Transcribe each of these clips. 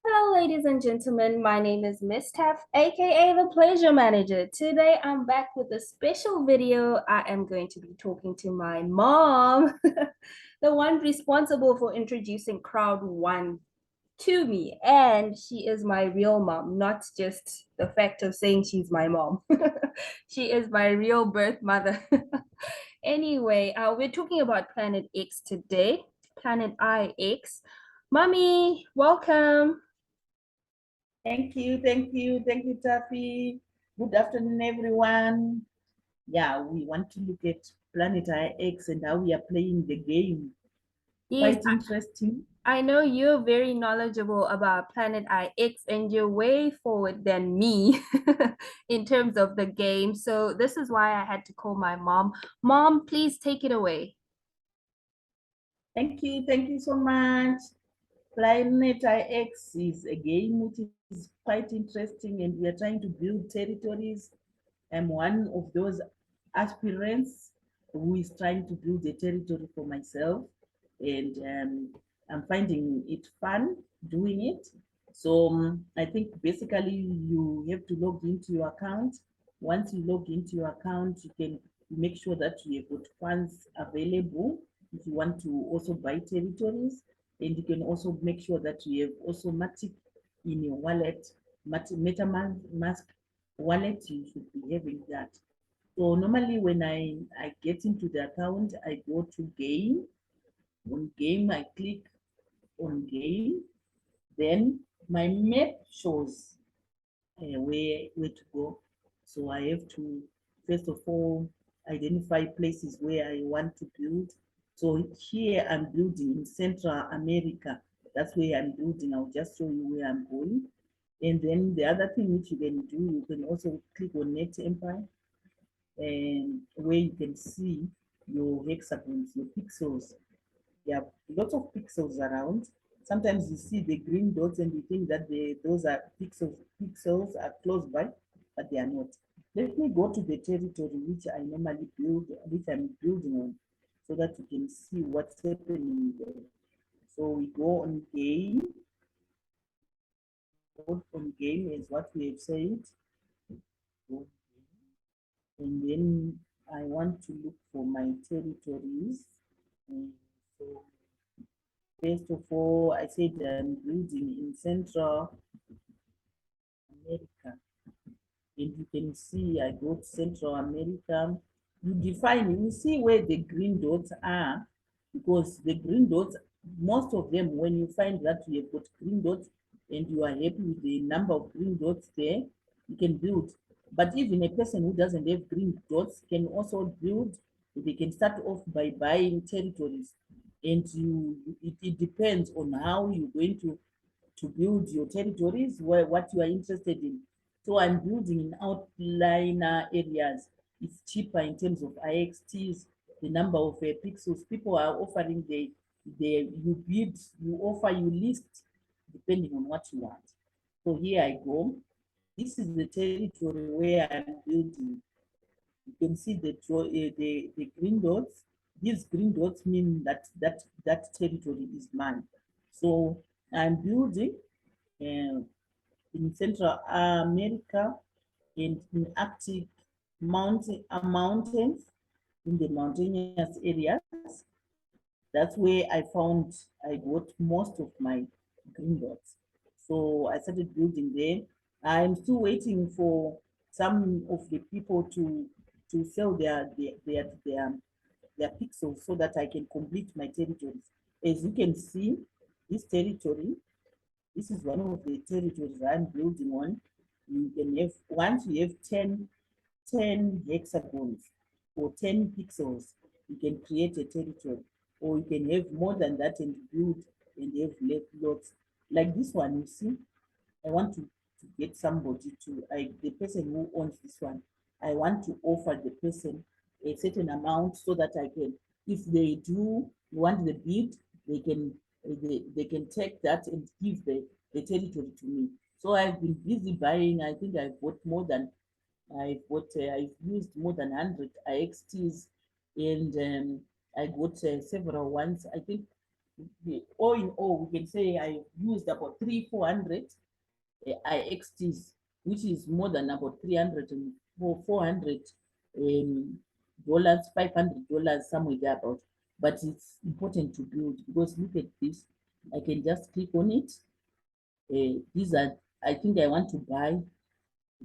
Hello, ladies and gentlemen. My name is Miss Taff, aka the Pleasure Manager. Today, I'm back with a special video. I am going to be talking to my mom, the one responsible for introducing Crowd One to me. And she is my real mom, not just the fact of saying she's my mom. She is my real birth mother. Anyway, we're talking about Planet X today, Planet IX. Mommy, welcome. Thank you, Taffy. Good afternoon, everyone. Yeah, we want to look at Planet X and how we are playing the game. Yes, Quite interesting. I know you're very knowledgeable about Planet IX and you're way forward than me in terms of the game. So this is why I had to call my mom. Mom, please take it away. Thank you so much. Planet X is a game which is quite interesting, and we are trying to build territories. I'm one of those aspirants who is trying to build a territory for myself, and I'm finding it fun doing it. So I think basically you have to log into your account. Once you log into your account, you can make sure that you have got funds available if you want to also buy territories, and you can also make sure that you have also Matic in your wallet, MetaMask wallet. You should be having that. So normally when I get into the account, I go to game. On game, I click on game. Then my map shows where to go. So I have to first of all identify places where I want to build. So here I'm building in Central America. That's where I'm building. I'll just show you where I'm going. And then the other thing which you can do, you can also click on Net Empire, and where you can see your hexagons, your pixels. There are lots of pixels around. Sometimes you see the green dots and you think that those are pixels. Pixels are close by, but they are not. Let me go to the territory which I normally build, which I'm building on, so that you can see what's happening there. So we go on game. Go on game is what we have said. And then I want to look for my territories. And so first of all, I said I'm building in Central America. And you can see I go to Central America. You define, you see where the green dots are, because the green dots, most of them, when you find that you have got green dots and you are happy with the number of green dots there, you can build. But even a person who doesn't have green dots can also build. They can start off by buying territories. And it depends on how you're going to build your territories, what you are interested in. So I'm building in outliner areas. It's cheaper in terms of IXTs, the number of pixels. People are offering you bid, you offer, you list, depending on what you want. So here I go. This is the territory where I'm building. You can see the green dots. These green dots mean that territory is mine. So I'm building uh, in Central America and in Arctic mountains, in the mountainous areas. That's where I got most of my green dots. So I started building there. I'm still waiting for some of the people to sell their pixels so that I can complete my territories. As you can see, this territory, this is one of the territories I'm building on. You can have, once you have 10 hexagons or 10 pixels, you can create a territory. Or you can have more than that and build and have lots. Like this one, you see, I want to get somebody the person who owns this one, I want to offer the person a certain amount so that I can, if they do want the bid, they can they can take that and give the territory to me. So I've been busy buying. I think I've used more than 100 IXTs, and I got several ones. I think all in all, we can say I used about 400 IXTs, which is more than about 300 and 400 dollars, $500, somewhere there about. But it's important to build, because look at this. I can just click on it. These are, I think I want to buy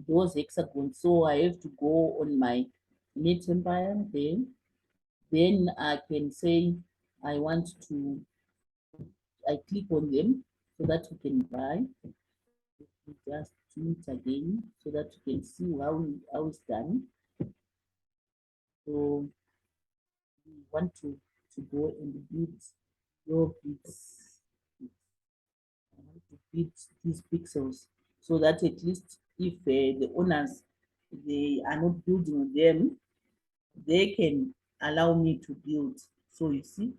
those hexagons, so I have to go on my Net Empire. Then I can say I want to, I click on them so that we can buy. Just do it again so that you can see how it's done. So we want to go and build your bits. I want to build these pixels so that at least if the owners, they are not building them, they can allow me to build. So you see,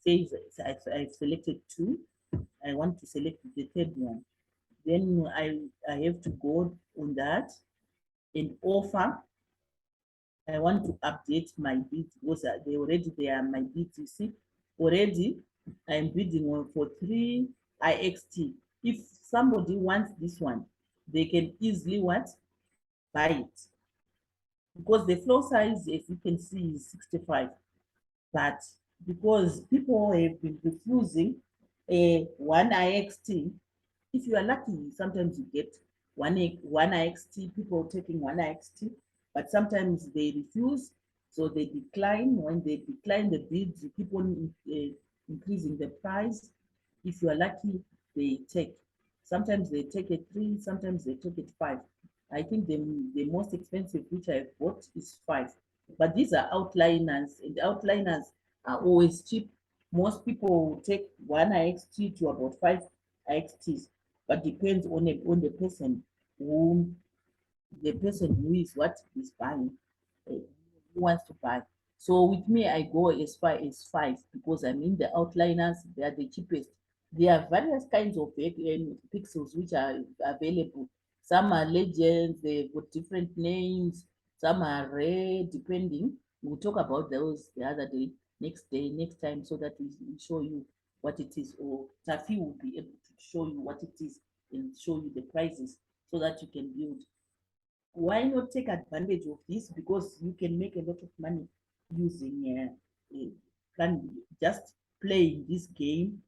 it says I've selected 2. I want to select the 3rd one. Then I have to go on that and offer. I want to update my bid, because they are my bids. You see, already I'm bidding on for 3 IXT. If somebody wants this one, they can easily buy it, because the floor size, as you can see, is 65. But because people have been refusing one IXT, if you are lucky, sometimes you get one IXT, people taking one IXT, but sometimes they refuse, so they decline. When they decline the bids, you keep on increasing the price. If you are lucky, they take. Sometimes they take it 3, sometimes they take it 5. I think the most expensive which I bought is 5. But these are outliners, and outliners are always cheap. Most people take 1 IXT to about 5 IXTs, but depends on the person who is buying, who wants to buy. So with me, I go as far as 5, because I mean the outliners, they are the cheapest. There are various kinds of pixels which are available. Some are legends, they've got different names. Some are rare, depending. We'll talk about those the other day, next time, so that we show you what it is, or Tafi will be able to show you what it is and show you the prices so that you can build. Why not take advantage of this? Because you can make a lot of money using just playing this game,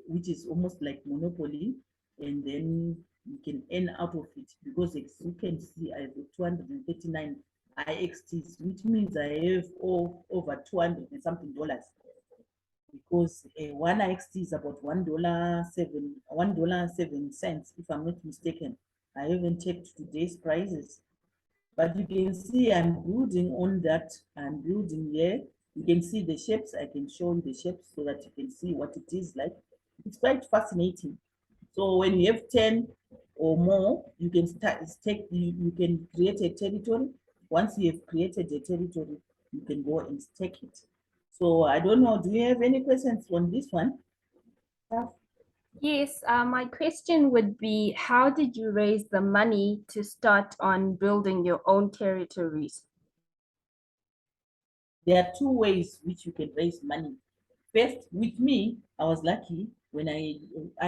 which is almost like Monopoly, and then you can earn out of it. Because as you can see, I have 239 IXTs, which means I have over 200 and something dollars. Because one IXT is about $1.07, if I'm not mistaken. I haven't checked today's prices, but you can see I'm building on that. I'm building here. You can see the shapes. I can show you the shapes so that you can see what it is like. It's quite fascinating. So when you have 10 or more, you can you can create a territory. Once you have created a territory, you can go and stake it. So I don't know, do you have any questions on this one? Yes, my question would be, how did you raise the money to start on building your own territories? There are 2 ways which you can raise money. First, with me, I was lucky when I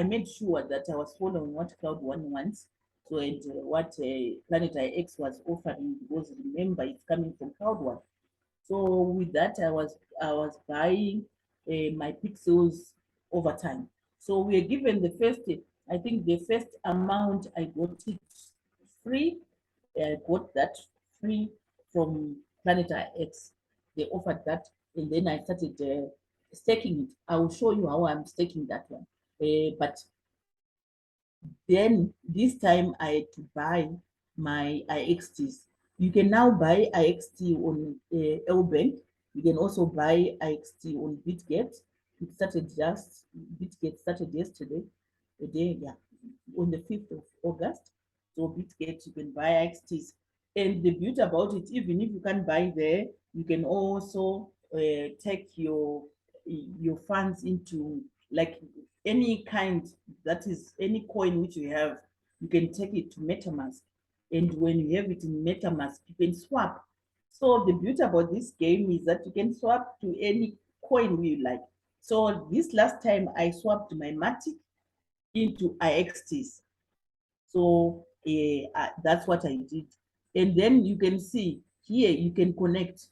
made sure that I was following what Cloud One wants. So and what Planet IX was offering, because remember it's coming from Cloud One. So with that, I was buying my pixels over time. So we are given the first, I think the first amount I got it free. I got that free from Planet X. They offered that, and then I started staking it. I will show you how I'm staking that one. But then this time I had to buy my IXTs. You can now buy IXT on LBank. You can also buy IXT on BitGet. BitGet started yesterday, on the 5th of August. So BitGet, you can buy IXTs. And the beauty about it, even if you can't buy there, you can also take your funds into, like, any kind, that is any coin which you have, you can take it to MetaMask. And when you have it in MetaMask, you can swap. So the beauty about this game is that you can swap to any coin you like. So this last time I swapped my Matic into IXTs. So that's what I did. And then you can see here, you can connect.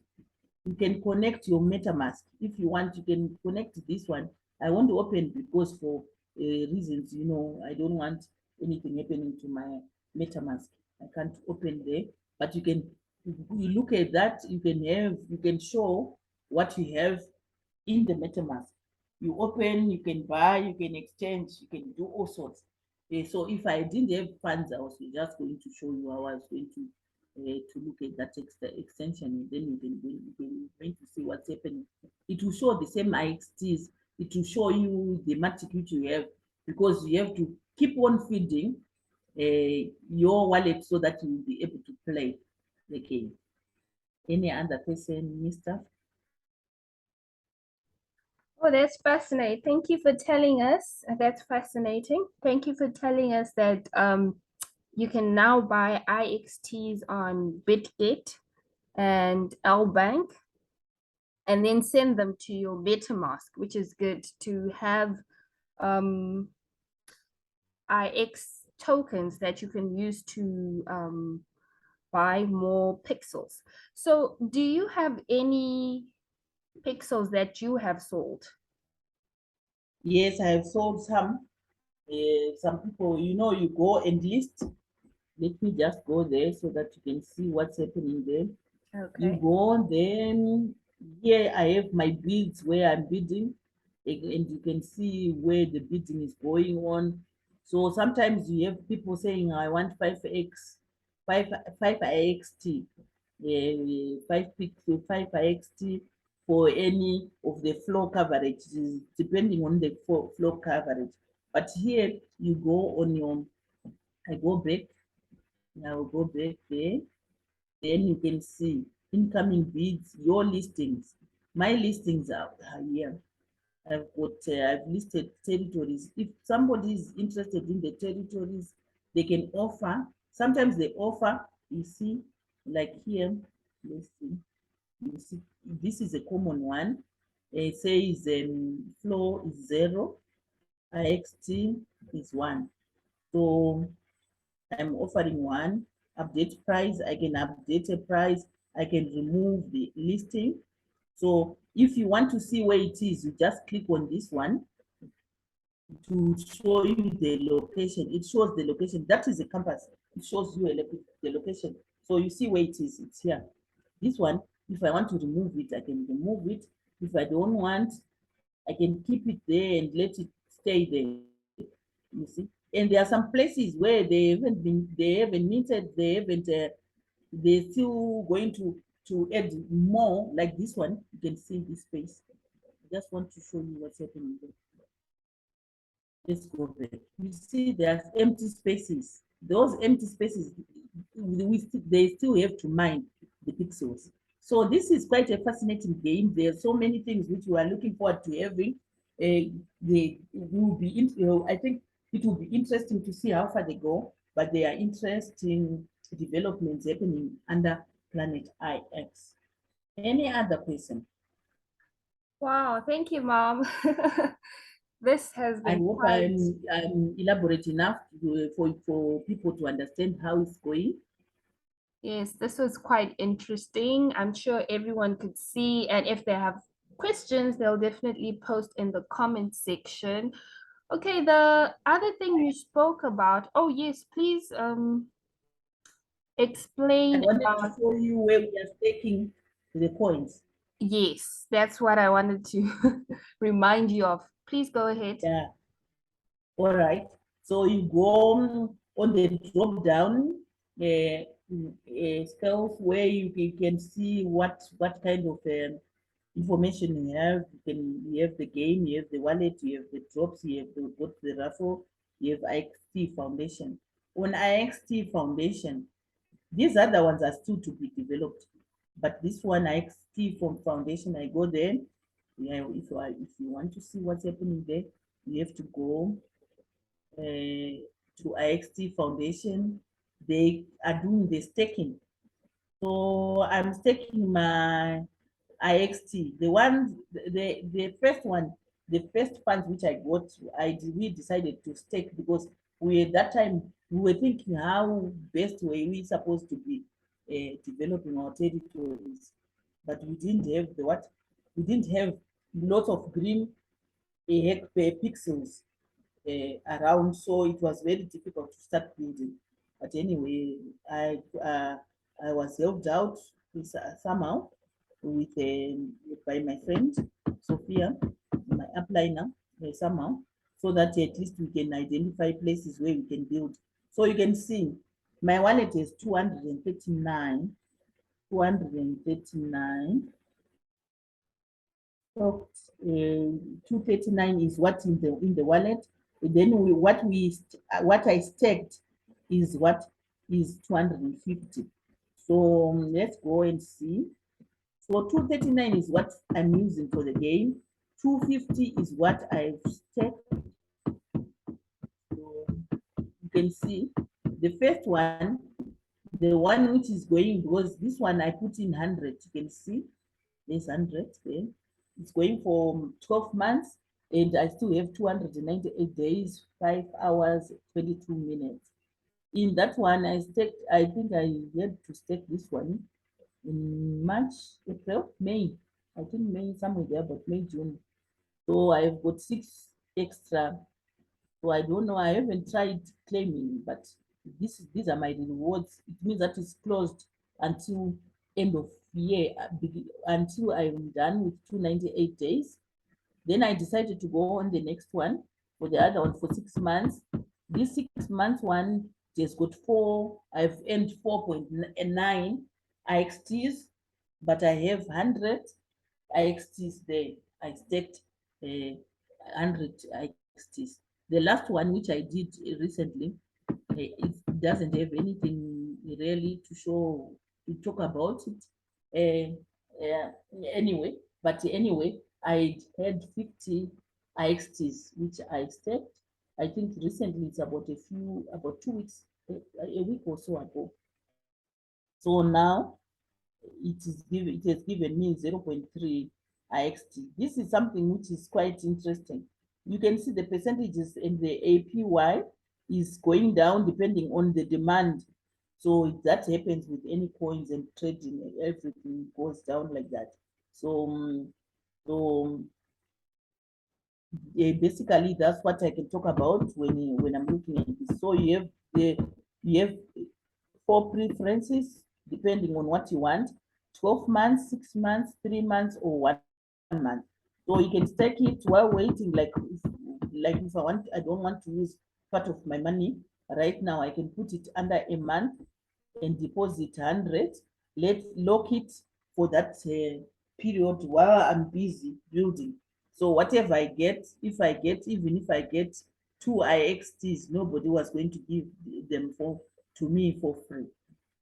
You can connect your MetaMask. If you want, you can connect this one. I want to open because for reasons, you know, I don't want anything happening to my MetaMask. I can't open there, but you can, you look at that, you can show what you have in the MetaMask. You open, you can buy, you can exchange, you can do all sorts. So if I didn't have funds, I was just going to show you how I was going to look at that extension, and then you can going to see what's happening. It will show the same IXTs. It will show you the Matic which you have, because you have to keep on feeding your wallet so that you will be able to play the game. Any other person, Mr.? Oh, that's fascinating. Thank you for telling us. That's fascinating. Thank you for telling us that you can now buy IXTs on Bitget and Lbank and then send them to your MetaMask, which is good to have IX tokens that you can use to buy more pixels. So do you have any pixels that you have sold? Yes, I have sold some. Some people, you know, you go and list. Let me just go there so that you can see what's happening there. You Okay. go, then here I have my bids where I'm bidding, and you can see where the bidding is going on. So sometimes you have people saying, I want 5x, 5IXT, 5IXT for any of the floor coverage, depending on the floor coverage. But here you go on your, I go back, I will go back there. Then you can see incoming bids, your listings. My listings are here. I've listed territories. If somebody is interested in the territories, they can offer. Sometimes they offer, you see, like here, let's see, you see, this is a common one. It says flow is 0, IXT is 1. So I'm offering 1. Update price, I can update a price, I can remove the listing. So if you want to see where it is, you just click on this one to show you the location. It shows the location. That is a compass. It shows you the location. So you see where it is. It's here. This one, if I want to remove it, I can remove it. If I don't want, I can keep it there and let it stay there. You see? And there are some places where they haven't minted, they're still going to add more, like this one. You can see this space. I just want to show you what's happening there. Let's go back. You see there's empty spaces. Those empty spaces, they still have to mine the pixels. So this is quite a fascinating game. There are so many things which we are looking forward to having. They will be, I think it will be interesting to see how far they go, but there are interesting developments happening under Planet IX. Any other question? Wow, thank you, Mom. This has I been hope quite, I'm elaborate enough for people to understand how it's going. yes, this was quite interesting. I'm sure everyone could see, and if they have questions, they'll definitely post in the comment section. Okay, the other thing you spoke about, oh yes, please I explain wanted to about, show you where we are staking the coins. yes, that's what I wanted to remind you of. Please go ahead. Yeah. All right. So you go on the drop down scales where you can see what kind of information you have. You have the game, you have the wallet, you have the drops, you have the raffle, you have IXT Foundation. On IXT Foundation, these other ones are still to be developed. But this one, IXT from Foundation, I go there. Yeah, if you want to see what's happening there, you have to go to IXT Foundation. They are doing the staking. So I'm staking my IXT. The first one the first funds which I got, we decided to stake because we at that time we were thinking how best way we supposed to be developing our territories, but we didn't have the what, we didn't have lots of green pixels around, so it was very difficult to start building. But anyway, I was helped out somehow with by my friend Sophia, my upliner, somehow, so that at least we can identify places where we can build. So you can see my wallet is 239, 239. So 239 is what in the wallet. And then what I staked is what is 250. So let's go and see. So 239 is what I'm using for the game. 250 is what I've staked. So you can see the first one, the one which is going, because this one I put in 100. You can see there's 100 there. It's going for 12 months, and I still have 298 days, 5 hours, 22 minutes. In that one, I think I had to stake this one in March, April, May. I think May, somewhere there, but May, June. So I've got 6 extra. So I don't know, I haven't tried claiming, but these are my rewards. It means that it's closed until end of year, until I'm done with 298 days. Then I decided to go on the next one for the other one for 6 months. This 6 months one just got I've earned 4.9 IXTs, but I have 100 IXTs there. I staked 100 IXTs. The last one, which I did recently, it doesn't have anything really to show, to talk about it. Anyway, but anyway, I had 50 IXTs, which I staked. I think recently it's about about 2 weeks, a week or so ago. So now it has given me 0.3 IXT. This is something which is quite interesting. You can see the percentages in the APY is going down depending on the demand. So that happens with any coins and trading, everything goes down like that. So, basically that's what I can talk about when I'm looking at this. So you have 4 preferences depending on what you want: 12 months, 6 months, 3 months, or 1 month. So you can stake it while waiting, like if I don't want to use part of my money right now, I can put it under a month and deposit 100. Let's lock it for that period while I'm busy building. So whatever I get, even if I get 2 IXTs, nobody was going to give them to me for free.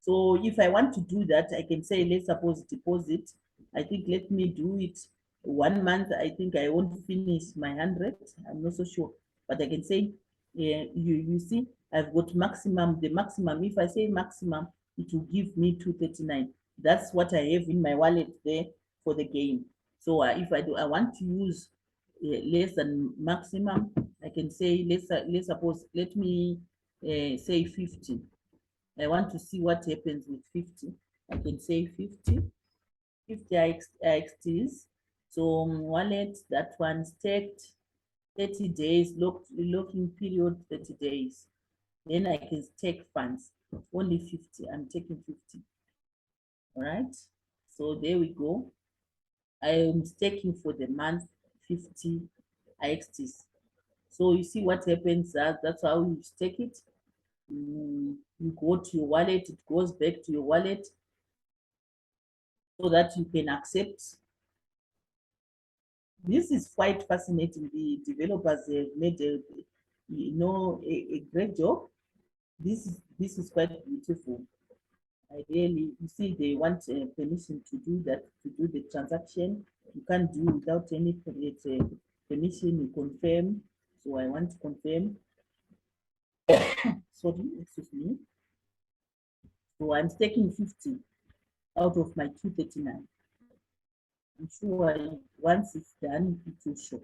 So if I want to do that, I can say, let's suppose deposit. I think let me do it 1 month. I think I won't finish my 100. I'm not so sure, but I can say, you see, I've got the maximum. If I say maximum, it will give me 239. That's what I have in my wallet there for the game. So if I want to use less than maximum, I can say, let's suppose, let me say 50. I want to see what happens with 50. I can say 50 IXTs. So wallet, that one staked 30 days, locking period 30 days. Then I can take funds, only 50. I'm taking 50. All right. So there we go. I am staking for the month 50 IXTs. So you see what happens. That's how you stake it. You go to your wallet, it goes back to your wallet so that you can accept. This is quite fascinating. The developers have made a great job. This is quite beautiful. I really, you see, they want permission to do that, to do the transaction. You can't do without any permission. You confirm. So I want to confirm. Sorry, excuse me. So I'm staking 50 out of my 239. I'm sure once it's done, it will show.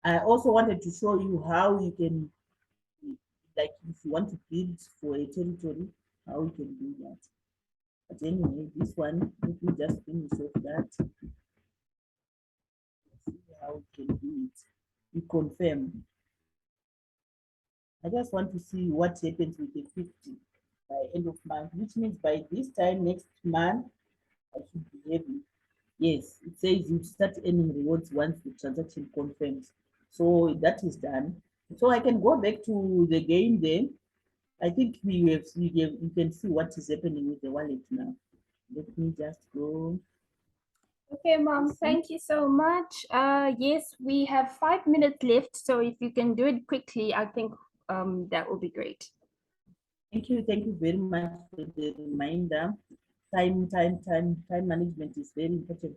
I also wanted to show you how you can, like if you want to build for a territory, how you can do that. But anyway, this one, let me just finish off that. See how we can do it. We confirm. I just want to see what happens with the 50 by end of month, which means by this time next month, I should be having. Yes, it says you start earning rewards once the transaction confirms. So that is done. So I can go back to the game then. I think we can see what is happening with the wallet now. Let me just go. Okay, Mom, thank you so much. Yes, we have 5 minutes left, so if you can do it quickly, I think that will be great. Thank you very much for the reminder. Time management is very important.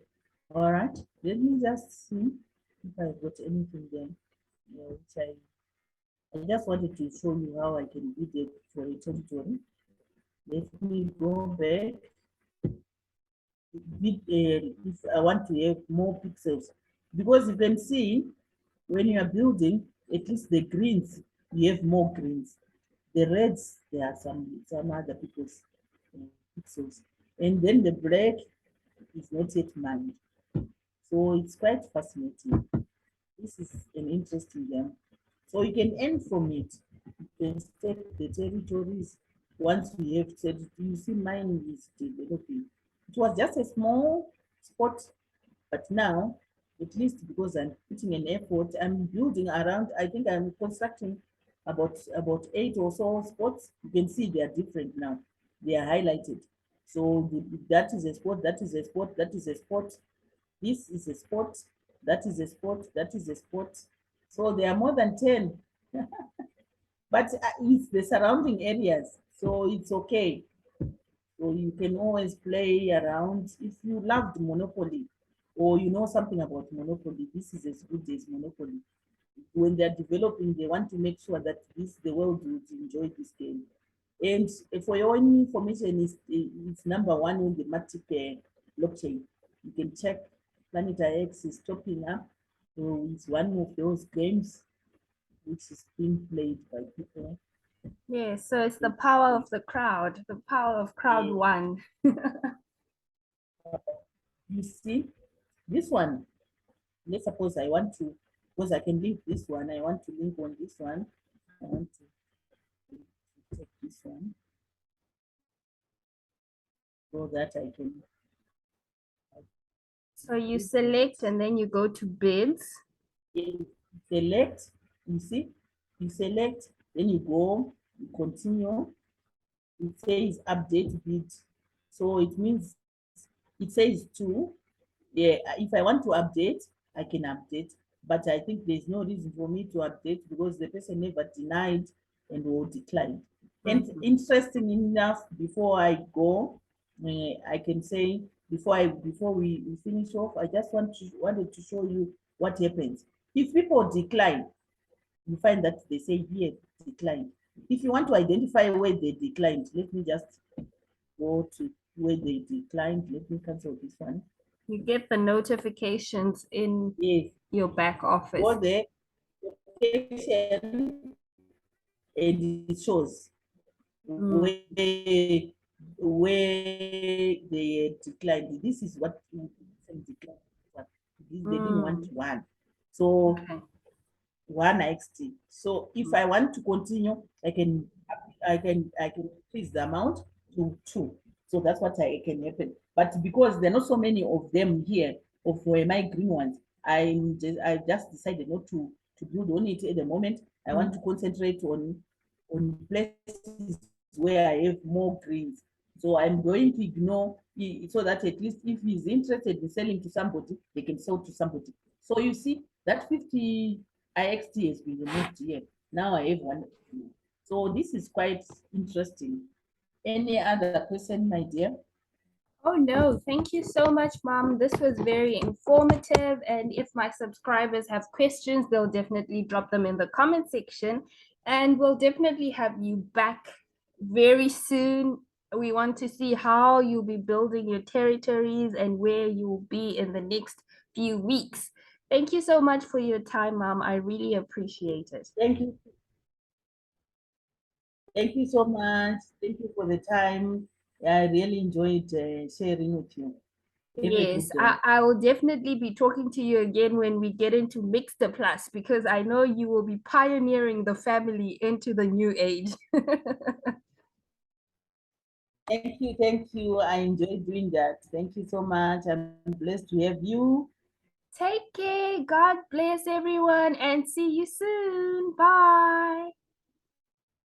All right, let me just see if I've got anything there. Which I just wanted to show you how I can do that for a territory. Let me go back. If I want to have more pixels, because you can see when you are building, at least the greens, you have more greens. The reds, there are some other people's pixels. And then the black is not yet mined. So it's quite fascinating. This is an interesting game. So you can earn from it. You can stake the territories. Once we have said, you see mine is developing. It was just a small spot, but now, at least because I'm putting an effort, I'm building around, I think I'm constructing about 8 or so spots. You can see they are different now. They are highlighted. So that is a spot, that is a spot, that is a spot. This is a spot, that is a spot, that is a spot. So there are more than 10. But it's the surrounding areas, so it's okay. So you can always play around. If you loved Monopoly or you know something about Monopoly, this is as good as Monopoly. When they're developing, they want to make sure that the world would enjoy this game. And for your own information, it's number one on the Matic blockchain. You can check Planeta X is topping up. So it's one of those games which is being played by people. Yeah, so it's the power of the power of crowd Yeah. one. You see, this one, let's suppose I want to, because I can link this one, I want to link on this one. I want to take this one so that I can. So you select and then you go to bids. Select, you see, you select, then you go, you continue. It says update bid. So it means it says two. Yeah, if I want to update, I can update. But I think there's no reason for me to update because the person never denied and will decline. And interesting enough, before I go, I can say before we finish off, I just wanted to show you what happens if people decline. You find that they say here declined. If you want to identify where they declined, let me just go to where they declined. Let me cancel this one. You get the notifications in Yes, your back office. go there, location, and it shows where they declined. This is what declined. They didn't want one. So Okay. 1xt. So if I want to continue, I can increase the amount to 2. So that's what I can happen. But because there are not so many of them here, of my green ones, I just decided not to build on it at the moment. I want to concentrate on places where I have more greens. So I'm going to ignore so that at least if he's interested in selling to somebody, they can sell to somebody. So you see that 50 IXT has been removed here. Now I have one. So this is quite interesting. Any other question, my dear? Oh no, thank you so much, Mom. This was very informative. And if my subscribers have questions, they'll definitely drop them in the comment section. And we'll definitely have you back very soon. We want to see how you'll be building your territories and where you'll be in the next few weeks. Thank you so much for your time, Mom. I really appreciate it. Thank you. Thank you so much. Thank you for the time. I really enjoyed sharing with you. Have a Yes, good day. I will definitely be talking to you again when we get into Mix the Plus because I know you will be pioneering the family into the new age. Thank you. Thank you. I enjoyed doing that. Thank you so much. I'm blessed to have you. Take care. God bless everyone and see you soon. Bye.